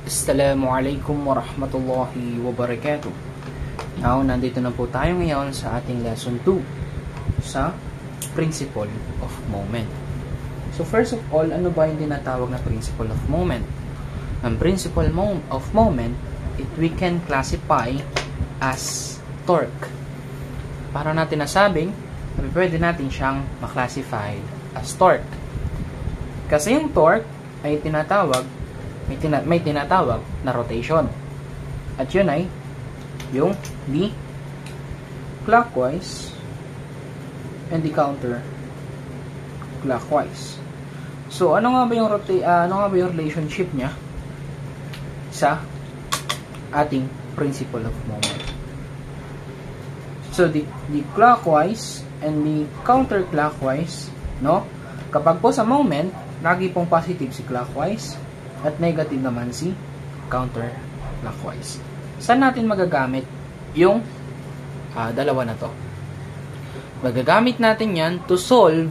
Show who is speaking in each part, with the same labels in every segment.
Speaker 1: Assalamualaikum warahmatullahi wabarakatuh. Now, nandito na po tayo ngayon sa ating lesson 2 sa principle of moment. So, first of all, ano ba yung tinatawag na principle of moment? Ang principle of moment, we can classify as torque. Para natin nasabing, pwede natin siyang maklasify as torque. Kasi yung torque ay may tinatawag na rotation. At yun ay yung the clockwise and the counter clockwise. So, ano nga ba yung relationship niya sa ating principle of moment? So, the clockwise and the counterclockwise, no? Kapag po sa moment, lagi pong positive si clockwise at negative naman si counterclockwise. Saan natin magagamit yung dalawa na to? Magagamit natin yan to solve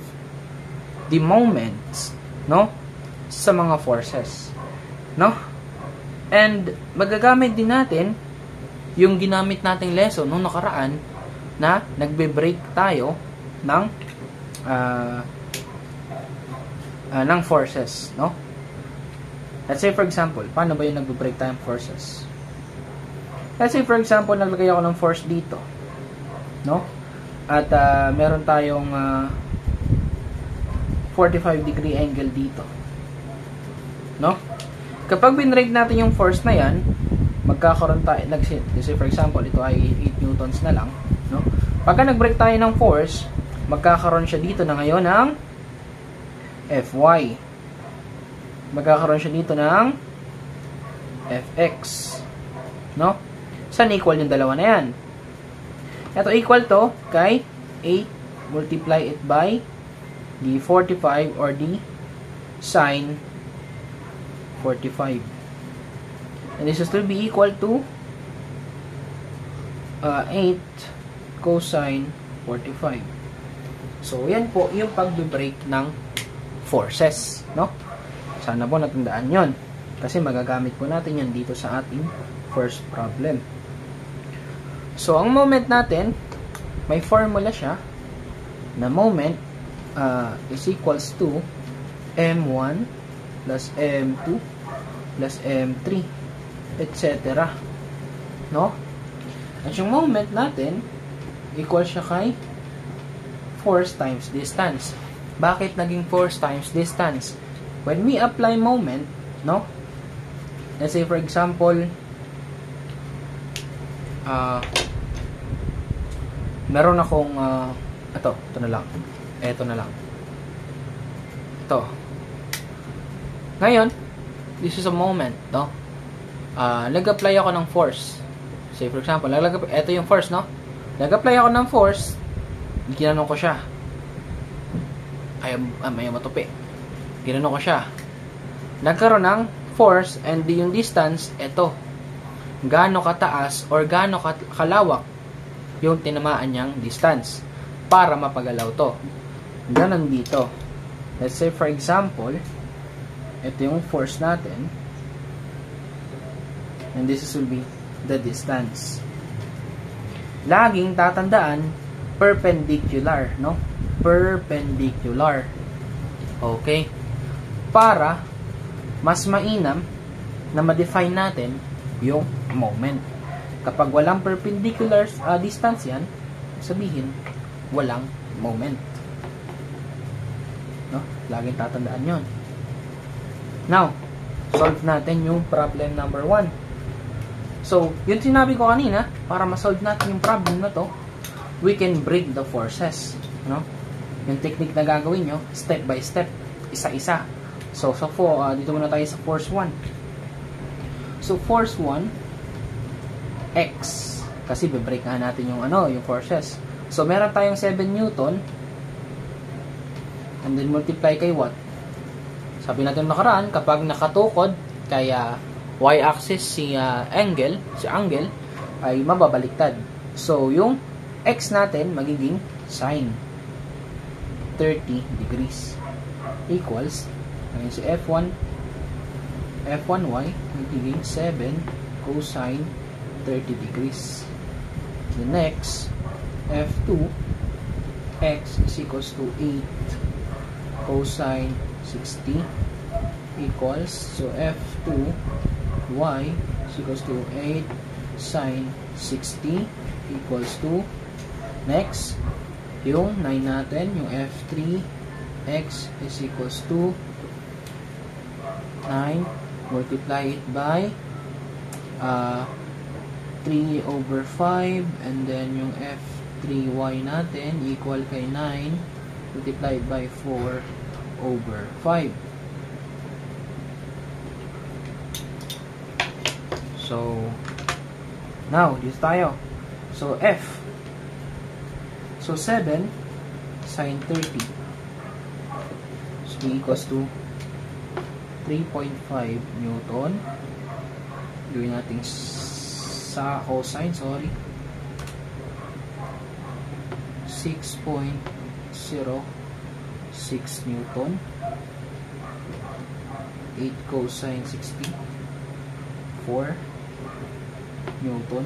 Speaker 1: the moments, no? Sa mga forces, no? And magagamit din natin yung ginamit nating lesson nung nakaraan na nagbe-break tayo ng forces, no? Let's say for example, paano ba yung nagbe-break tayo ng forces? Let's say for example, naglagay ako ng force dito, no? At meron tayong 45 degree angle dito, no? Kapag binrake natin yung force na yan, magkakaroon tayo, let's say for example, ito ay 8 newtons na lang, no? Pagka nag-break tayo ng force, magkakaroon siya dito na ngayon ng Fy. Magkakaroon siya dito ng Fx, no? Saan equal yung dalawa na yan? Ito equal to kay 8 multiply it by the 45 or the sine 45. And this is to be equal to 8 cosine 45. So, yan po yung pag-break ng forces, no? Sana po natandaan yon, kasi magagamit po natin yan dito sa ating first problem. So, ang moment natin, may formula siya na moment is equals to m1 plus m2 plus m3 etc. No? At yung moment natin equal siya kay force times distance. Bakit naging force times distance? When we apply moment, no? Let's say for example, meron akong ito na lang. Ito na lang. Ito. Ngayon, this is a moment, no? Nag-apply ako ng force. Say for example, ito yung force, no? Nag-apply ako ng force, ginanong ko siya. May matupi. Ginano ko siya. Nagkaroon ng force and yung distance, ito. Gaano kataas or gaano kalawak yung tinamaan niyang distance para mapagalaw to. Ganon dito. Let's say for example, ito yung force natin. And this will be the distance. Laging tatandaan, perpendicular, no? Perpendicular. Okay? Para mas mainam na ma-define natin yung moment. Kapag walang perpendicular distance yan, sabihin, walang moment. No? Laging tatandaan yon. Now, solve natin yung problem number 1. So, yun sinabi ko kanina, para ma-solve natin yung problem na to, we can break the forces. No? Yung technique na gagawin nyo, step by step, isa-isa. So, dito muna tayo sa force 1. So, force 1, X. Kasi be-break nga natin yung yung forces. So, meron tayong 7 Newton. And then, multiply kay what? Sabi natin nakaraan, kapag nakatukod, kaya y-axis si angle, ay mababaliktad. So, yung X natin, magiging sine 30 degrees. Equals, si F1 F1y magiging 7 cosine 30 degrees. The next, F2x is equals to 8 cosine 60 equals, so F2y is equals to 8 sine 60 equals to, next, yung 9 natin, yung F3x is equals to 9, multiply it by 3 over 5, and then yung F3y natin equal kay 9 multiplied by 4 over 5. So now dito tayo, so F, so 7 sine 30 so equals to 3.5 Newton. Gawin natin sa cosine, 6.06 Newton. 8 cosine 60, 4 Newton.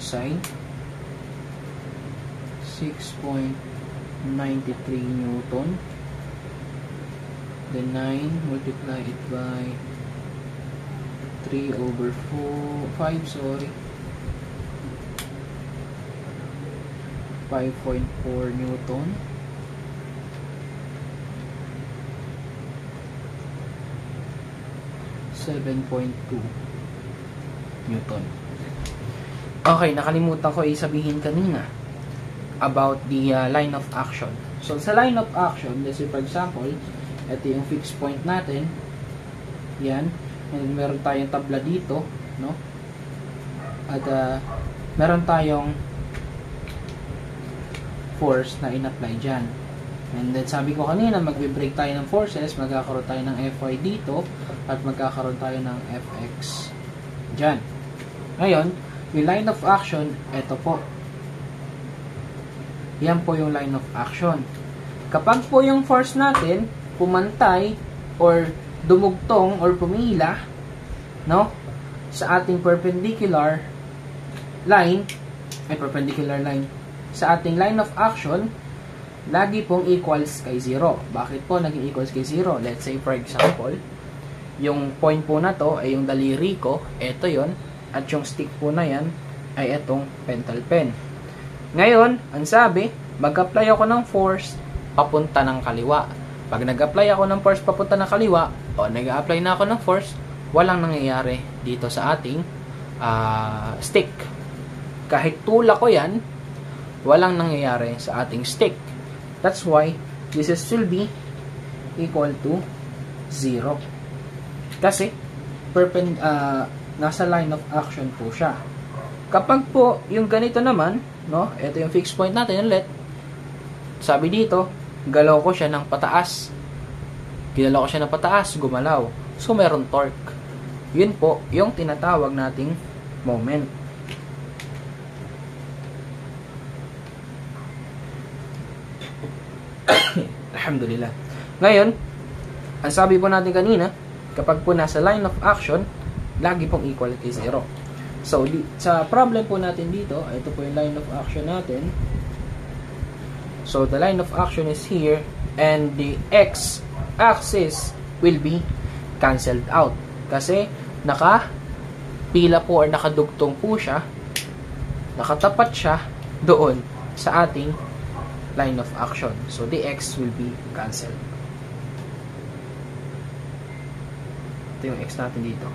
Speaker 1: Sine 6.93 Newton. Then 9, multiply it by 3 over 5, 5.4 Newton. .2 Newton. Okay, nakalimutan ko isabihin kanina about the line of action. So, sa line of action, let's say for example, ito yung fixed point natin. Yan. And meron tayong tabla dito, no? At meron tayong force na in-apply dyan. And then sabi ko kanina, magbe-break tayo ng forces, magkakaroon tayo ng Fy dito, at magkakaroon tayo ng Fx dyan. Ngayon, yung line of action, ito po. Yan po yung line of action. Kapag po yung force natin, pumantay, or dumugtong, or pumila, no? Sa ating perpendicular line, sa ating line of action, lagi pong equals kay 0. Bakit po naging equals kay 0? Let's say for example, yung point po na to ay yung daliri ko, eto yon, at yung stick po na yan ay etong pentel pen. Ngayon, ang sabi, mag-apply ako ng force papunta ng kaliwa. Pag nag-apply ako ng force papunta ng kaliwa, o nag-apply na ako ng force, walang nangyayari dito sa ating stick. Kahit tulak ko yan, walang nangyayari sa ating stick. That's why this will be equal to 0. Kasi nasa line of action po siya. Kapag po yung ganito naman, no, ito yung fixed point natin ulit. Sabi dito, galaw ko siya ng pataas. Ginalaw ko siya ng pataas, gumalaw. So meron torque. Yun po yung tinatawag nating moment. Alhamdulillah. Ngayon, ang sabi po natin kanina, kapag po nasa line of action, lagi pong equal kay 0. So, sa problem po natin dito, ito po yung line of action natin. So, the line of action is here, and the x-axis will be cancelled out. Kasi, nakapila po or nakadugtong po siya, nakatapat siya doon sa ating line of action. So, the x will be cancelled. Ito yung x natin dito.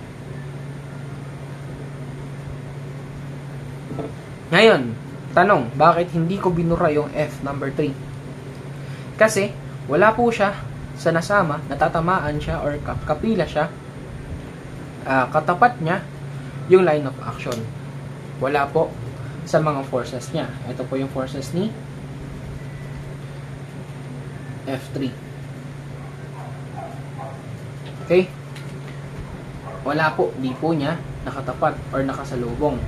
Speaker 1: Ngayon, tanong, bakit hindi ko binura yung f number 3? Kasi, wala po siya sa nasama, natatamaan siya or kapila siya, katapat niya yung line of action. Wala po sa mga forces niya. Ito po yung forces ni F3. Okay? Wala po, di po niya nakatapat or nakasalubong.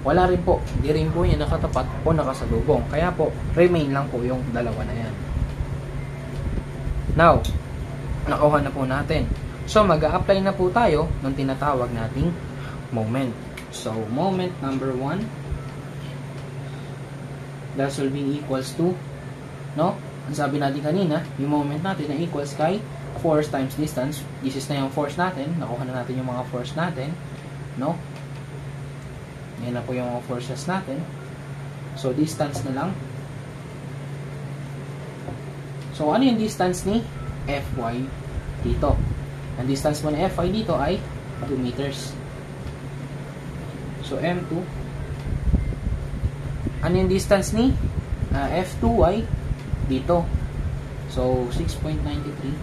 Speaker 1: Wala rin po, di rin po niya nakatapat o nakasalubong. Kaya po, remain lang po yung dalawa na yan. Now, nakuha na po natin. So, mag-a-apply na po tayo ng tinatawag nating moment. So, moment number 1, that will be equals to, no? Ang sabi natin kanina, yung moment natin na equals kay force times distance. This is na yung force natin. Nakuha na natin yung mga force natin, no? Yan na po yung mga forces natin. So, distance na lang. So, ano yung distance ni Fy dito? Ang distance mo ni Fy dito ay 2 meters. So, M2. Ano yung distance ni F2y dito? So, 6.93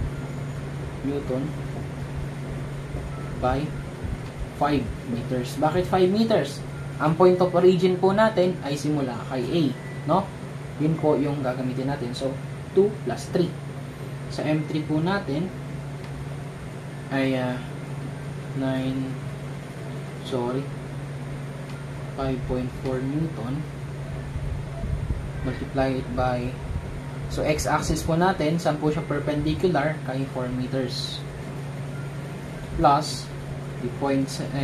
Speaker 1: Newton by 5 meters. Bakit 5 meters? Ang point of origin po natin ay simula kay A, no? Yun po yung gagamitin natin. So, 2 plus 3. Sa M3 po natin ay 5.4 Newton multiply it by, so x-axis po natin, saan po siya perpendicular kay 4 meters plus the 7.2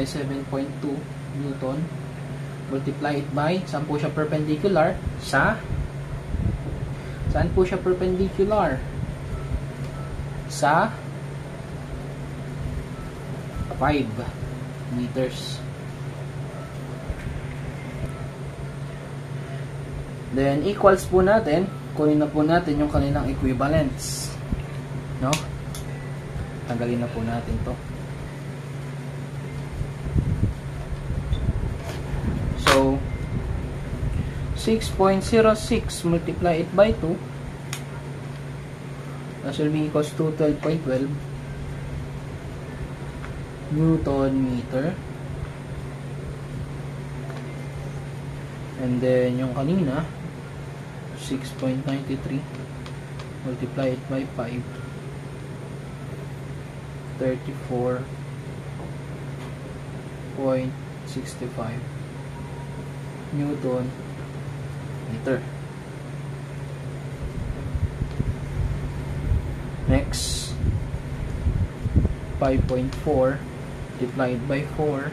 Speaker 1: Newton multiply it by, saan po siya perpendicular saan po siya perpendicular sa 5 meters. Then equals po natin, kunin na po natin yung kanilang equivalents, no? Tanggalin na po natin to. So 6.06 multiply it by 2, that will be equals to 12.12 Newton meter. And then yung kanina 6.93 multiply it by 5, 34.65 Newton meter. Next, 5.4 multiplied by 4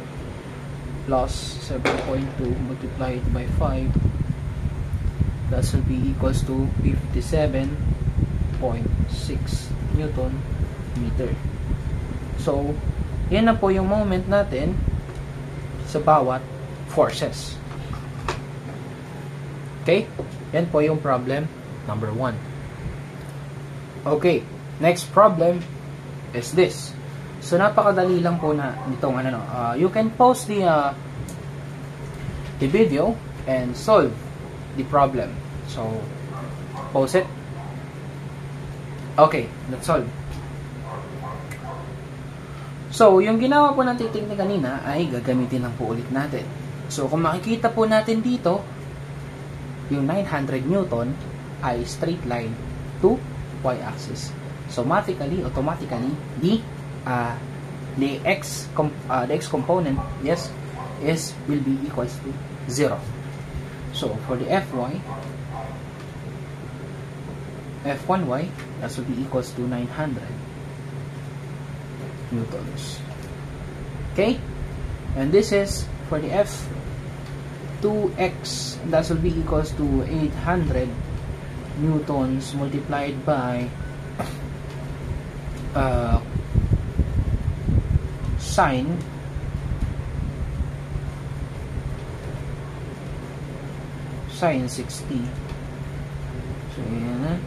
Speaker 1: plus 7.2 multiplied by 5, that will be equals to 57.6 Newton meter. So, yan na po yung moment natin sa bawat forces. Okay? Yan po yung problem number 1. Okay, next problem is this. So, napakadali lang po na nitong you can pause the video and solve the problem. So, pause it. Okay, that's all. So, yung ginawa po natin technique kanina ay gagamitin lang po ulit natin. So, kung makikita po natin dito, yung 900 Newton ay straight line to y-axis. So, automatically, the x component, yes, will be equals to 0. So, for the Fy, F1y, that will be equals to 900 Newtons. Okay? And this is for the F2x, that will be equals to 800 Newtons multiplied by sine 60. So, yan.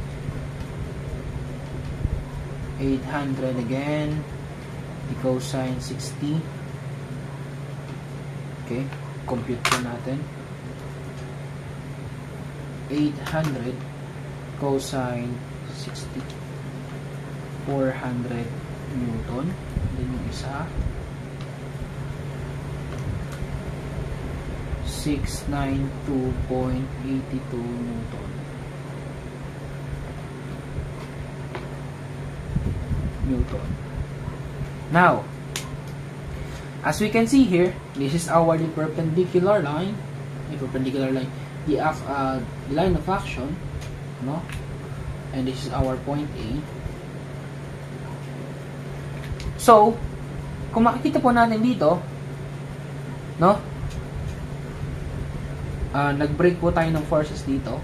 Speaker 1: 800 again. The cosine 60. Okay. Compute po natin. 800 cosine 60. 400 Newton. Then yung isa. 692.82 Newton. Now, as we can see here, this is our perpendicular line. The line of action, no? And this is our point A. So, kung makikita po natin dito, no? Nag-break po tayo ng forces dito.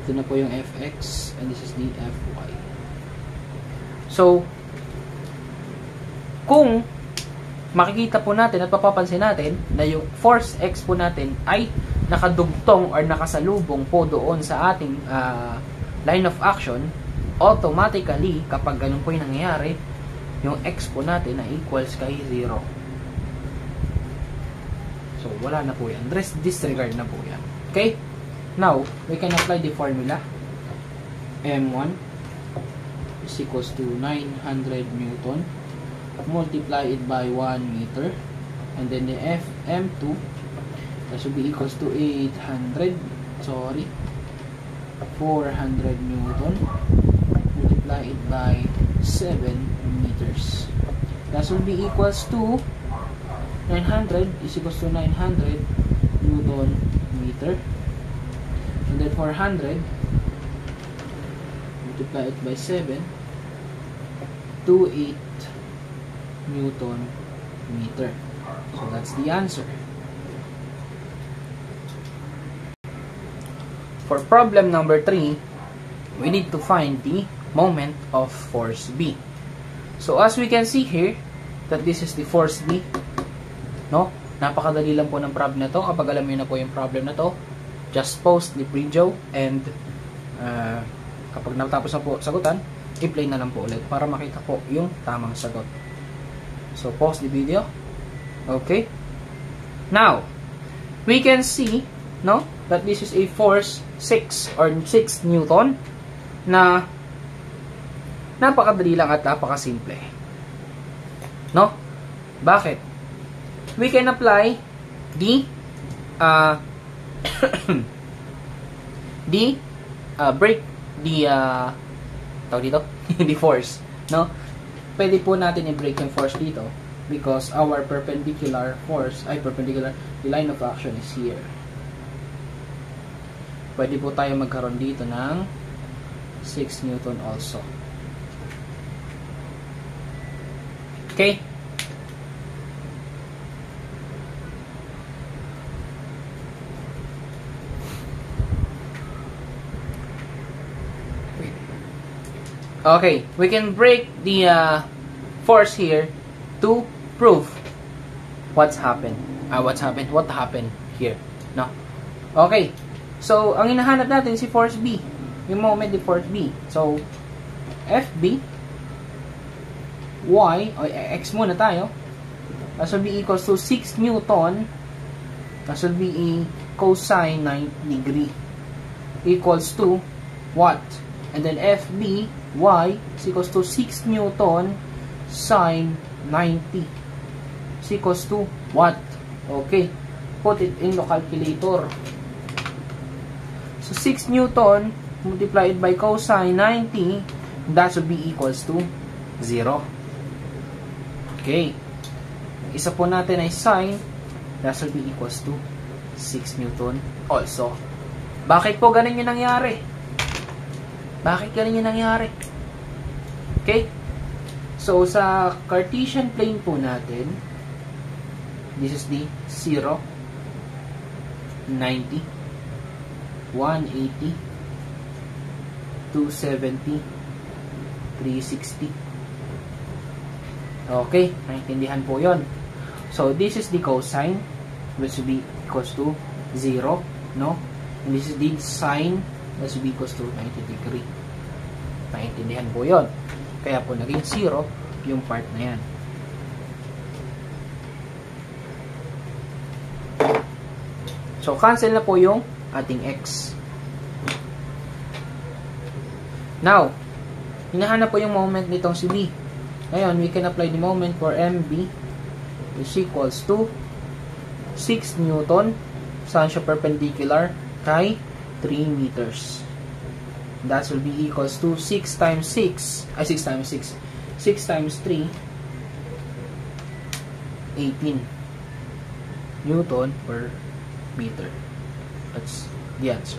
Speaker 1: Ito na po yung Fx and this is the Fy. So, kung makikita po natin at papapansin natin na yung force X po natin ay nakadugtong or nakasalubong po doon sa ating line of action, automatically, kapag ganun po yung nangyayari, yung X po natin na equals kay 0. So, wala na po yan. Disregard na po yan. Okay? Now, we can apply the formula. M1 is equals to 900 Newton. Multiply it by 1 meter. And then the M2, that should be equals to 400 Newton. Multiply it by 7 meters. That should be equals to 900 is equals to 900 Newton meter. And then 400 multiply it by 7, 28 Newton meter. So that's the answer. For problem number 3, we need to find the moment of force B. So as we can see here, that this is the force B. No? Napakadali lang po ng problem na to. Kapag alam niyo na po yung problem na to, just pause the video and kapag natapos na po sagutan, i-play na lang po ulit para makita po yung tamang sagot. So pause the video. Okay? Now, we can see, no, that this is a force 6 or 6 Newton na napakadali lang at napakasimple. No? Bakit? We can apply the the force, no? Pwede po natin i-break yung force dito because our perpendicular force ay perpendicular, the line of action is here. Pwede po tayo magkaroon dito ng 6 Newton also. Okay? Okay, we can break the force here to prove what happened here, no? Okay, so ang hinahanap natin si force B, yung moment the force B. So FB Y o X muna tayo. That will be equals to 6 Newton. That will be a cosine 90 degree equals to what? And then FB Y is equals to 6 Newton sine 90 is equals to what? Okay, put it in the calculator. So 6 Newton multiplied by cosine 90, that should be equals to 0. Okay, isa po natin ay sine, that should be equals to 6 Newton also. Bakit po ganun yung nangyari? Bakit ganun yung nangyari? Okay? So, sa Cartesian plane po natin, this is the 0, 90, 180, 270, 360. Okay, naintindihan po yon. So, this is the cosine, which will be equals to 0, no? And this is the sine, which will be equals to 90 degree. Naintindihan po yon. Kaya po naging 0 yung part na yan. So, cancel na po yung ating x. Now, hinahanap po yung moment nitong si B. Ngayon, we can apply the moment for MB is equals to 6 Newton. Saan siya perpendicular? Kay 3 meters. That will be equals to 6 times 6 times 3, 18 Newton per meter. That's the answer.